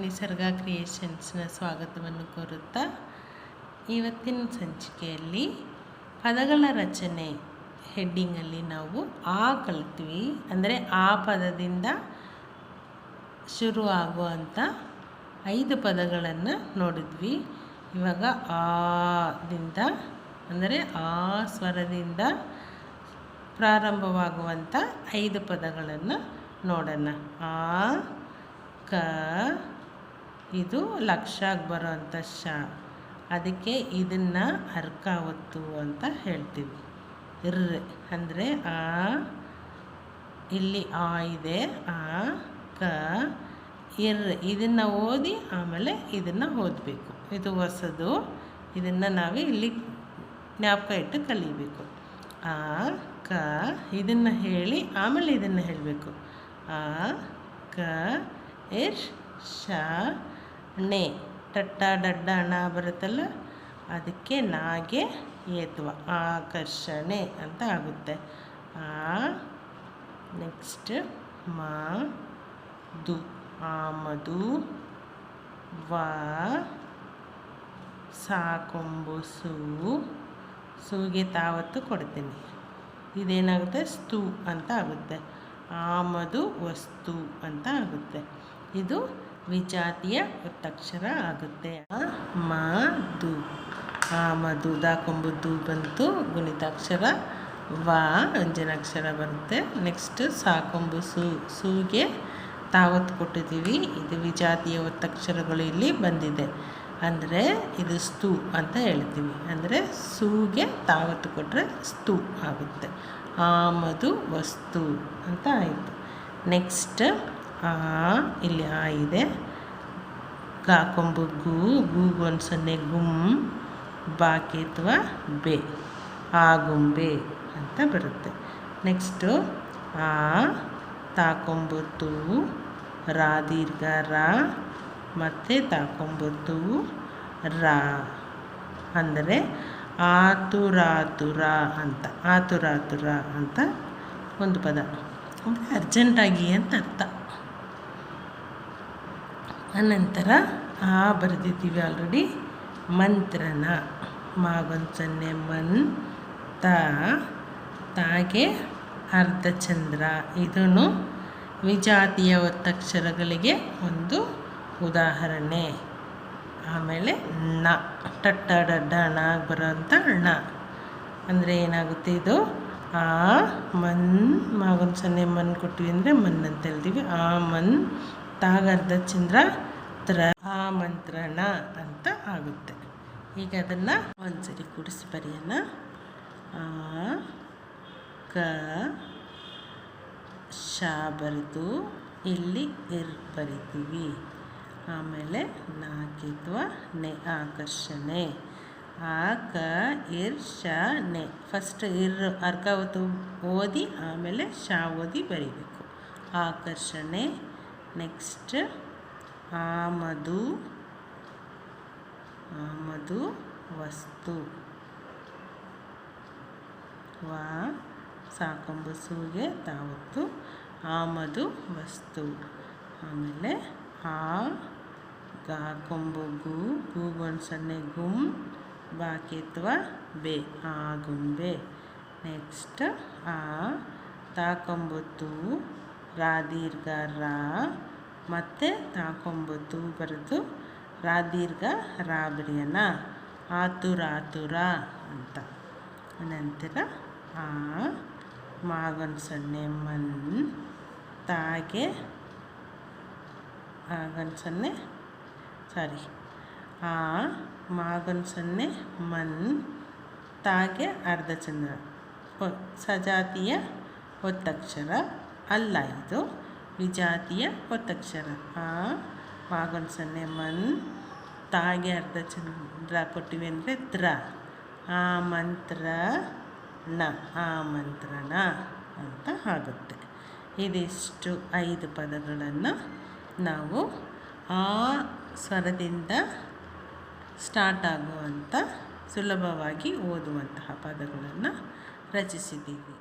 ನಿಸರ್ಗ ಕ್ರಿಯೇಷನ್ಸ್ನ ಸ್ವಾಗತವನ್ನು ಕೋರುತ್ತಾ ಇವತ್ತಿನ ಸಂಚಿಕೆಯಲ್ಲಿ ಪದಗಳ ರಚನೆ ಹೆಡ್ಡಿಂಗಲ್ಲಿ ನಾವು ಆ ಕಲ್ತ್ವಿ. ಅಂದರೆ ಆ ಪದದಿಂದ ಶುರು ಆಗುವಂಥ 5 ಪದಗಳನ್ನು ನೋಡಿದ್ವಿ. ಇವಾಗ ಆದಿಂದ ಅಂದರೆ ಆ ಸ್ವರದಿಂದ ಪ್ರಾರಂಭವಾಗುವಂಥ 5 ಪದಗಳನ್ನು ನೋಡೋಣ. ಆ ಕ ಇದು ಲಕ್ಷಾಗಿ ಬರೋವಂಥ ಶ, ಅದಕ್ಕೆ ಇದನ್ನು ಅರ್ಕ ಒತ್ತು ಅಂತ ಹೇಳ್ತೀವಿ. ಇರ್ ಅಂದರೆ ಆ, ಇಲ್ಲಿ ಆ ಇದೆ, ಆ ಕ ಇರ್, ಇದನ್ನು ಓದಿ ಆಮೇಲೆ ಇದನ್ನು ಓದಬೇಕು. ಇದು ಹೊಸದು, ಇದನ್ನು ನಾವು ಇಲ್ಲಿ ಜ್ಞಾಪಕ ಇಟ್ಟು ಕಲಿಬೇಕು. ಆ ಕ ಇದನ್ನು ಹೇಳಿ ಆಮೇಲೆ ಇದನ್ನು ಹೇಳಬೇಕು. ಆ ಕ ಇರ್ ಶ ಣೆ, ಟಟ್ಟ ಡಡ್ಡ ಅಣ ಬರುತ್ತಲ್ಲ, ಅದಕ್ಕೆ ನಾಗೆ ಏತ್ವ ಆಕರ್ಷಣೆ ಅಂತ ಆಗುತ್ತೆ. ಆ ನೆಕ್ಸ್ಟ್ ಮ ದು ಆಮದು, ವ ಸಾಕೊಂಬು ಸು, ಸೂಗೆ ತಾವತ್ತು ಕೊಡ್ತೀನಿ. ಇದೇನಾಗುತ್ತೆ ಸ್ತೂ ಅಂತ ಆಗುತ್ತೆ. ಆಮದು ವಸ್ತು ಅಂತ ಆಗುತ್ತೆ. ಇದು ವಿಜಾತಿಯ ಒತ್ತಕ್ಷರ ಆಗುತ್ತೆ. ಮ ದು ಆಮದು, ದಾಕೊಂಬುದು ಬಂತು ಗುಣಿತಾಕ್ಷರ. ವ ಅಂಜನಾಕ್ಷರ ಬರುತ್ತೆ. ನೆಕ್ಸ್ಟ್ ಸಾಕೊಂಬು ಸು, ಸೂಗೆ ತಾವತ್ತು ಕೊಟ್ಟಿದ್ದೀವಿ. ಇದು ವಿಜಾತಿಯ ಒತ್ತಕ್ಷರಗಳು ಇಲ್ಲಿ ಬಂದಿದೆ. ಅಂದರೆ ಇದು ಸ್ತೂ ಅಂತ ಹೇಳ್ತೀವಿ. ಅಂದರೆ ಸೂಗೆ ತಾವತ್ತು ಕೊಟ್ಟರೆ ಸ್ತೂ ಆಗುತ್ತೆ. ಆಮದು ವಸ್ತು ಅಂತ ಆಯಿತು. ನೆಕ್ಸ್ಟ್ ಆ, ಇಲ್ಲಿ ಆ ಇದೆ, ಗಾಕೊಂಬು ಗು, ಗೂಗು ಒಂದು ಸೊನ್ನೆ ಗುಮ್, ಬಾಕಿ ಅಥವಾ ಬೆ, ಆಗುಂಬೆ ಅಂತ ಬರುತ್ತೆ. ನೆಕ್ಸ್ಟು ಆ ತಾಕೊಂಬು ತು, ರಾ ದೀರ್ಘ ರಾ, ಮತ್ತು ತಾಕೊಂಬು ತು ರಾ, ಅಂದರೆ ಆತುರಾತುರ ಅಂತ, ಆತುರಾತುರ ಅಂತ ಒಂದು ಪದ. ಅಂದರೆ ಅರ್ಜೆಂಟಾಗಿ ಅಂತ ಅರ್ಥ. ಅನಂತರ ಆ ಬರೆದಿದ್ದೀವಿ ಆಲ್ರೆಡಿ. ಮಂತ್ರನ, ಮಾಗೊಂದು ಸೊನ್ನೆ ಮನ್, ತಾಗೆ ಅರ್ಧಚಂದ್ರ. ಇದನ್ನು ವಿಜಾತಿಯ ಒತ್ತಕ್ಷರಗಳಿಗೆ ಒಂದು ಉದಾಹರಣೆ. ಆಮೇಲೆ ಣ, ಟಟ್ಟ ಡಡ್ಡ ಣ ಬರೋಂಥ ಣ ಅಂದರೆ ಏನಾಗುತ್ತೆ, ಇದು ಆ ಮನ್, ಮಾಗೊಂದು ಸೊನ್ನೆ ಮನ್ ಕೊಟ್ಟಿವಿ ಅಂದರೆ ಮನ್ ಅಂತ ಹೇಳ್ತೀವಿ. ಆ ಮನ್, ತಾಗರ್ಧ ಚಂದ್ರ, ತ್ರ ಆಮಂತ್ರಣ ಅಂತ ಆಗುತ್ತೆ. ಈಗ ಅದನ್ನು ಒಂದ್ಸರಿ ಕೂಡಿಸಿ ಬರೆಯೋಣ. ಆ ಕ ಶ ಬರೆದು ಇಲ್ಲಿ ಇರ್ ಬರಿತೀವಿ. ಆಮೇಲೆ ನಾಕಿತ್ವ ನೆ, ಆಕರ್ಷಣೆ. ಆ ಕ ಇರ್ ಶ ನೆ, ಫಸ್ಟ್ ಇರ್ ಅರ್ಕಾವತ್ತು ಓದಿ ಆಮೇಲೆ ಶ ಓದಿ ಬರಿಬೇಕು. ಆಕರ್ಷಣೆ. ನೆಕ್ಸ್ಟ್ ಆಮದು, ಆಮದು ವಸ್ತು. ವ ಸಾಕೊಂಬು ಸೂಗೆ ತಾವತ್ತು, ಆಮದು ವಸ್ತು. ಆಮೇಲೆ ಆ ಗಾಕೊಂಬು ಗು, ಗೂಗೊಂದು ಸೊನ್ನೆ ಗುಮ್, ಬಾಕಿತ್ವ ಬೆ, ಆಗುಂಬೆ. ನೆಕ್ಸ್ಟ್ ಆ ತಾಕೊಂಬತ್ತು, ರಾ ದೀರ್ಘ ರಾ, ಮತ್ತು ತಾಕೊಂಬತ್ತು ಬರೆದು ರಾ ದೀರ್ಘ ರಾ ಬರೆಯೋಣ. ಆತುರಾತುರ ಅಂತ. ನಂತರ ಆ ಮಾಗೊಂದು ಸೊನ್ನೆ ಮನ್, ತಾಗೆ ಆಗೊಂದು ಸೊನ್ನೆ ಆ ಮಾಗೊಂದು ಸೊನ್ನೆ ಮನ್, ತಾಗೆ ಅರ್ಧಚಂದ್ರ. ಸಜಾತಿಯ ಒತ್ತಕ್ಷರ ಅಲ್ಲ, ಇದು ವಿಜಾತಿಯ ಒತ್ತಕ್ಷರ. ಆ ಮಾಗೊಂದು ಸೊನ್ನೆ ಮನ್, ತಾಗೆ ಅರ್ಧಚಂದ್ರ ಕೊಟ್ಟಿವಿ ಅಂದರೆ ತ್ರ, ಆಮಂತ್ರ ಣ, ಆಮಂತ್ರಣ ಅಂತ ಆಗುತ್ತೆ. ಇದಿಷ್ಟು 5 ಪದಗಳನ್ನು ನಾವು ಆ ಸ್ವರದಿಂದ ಸ್ಟಾರ್ಟ್ ಆಗುವಂಥ ಸುಲಭವಾಗಿ ಓದುವಂತಹ ಪದಗಳನ್ನು ರಚಿಸಿದ್ದೀವಿ.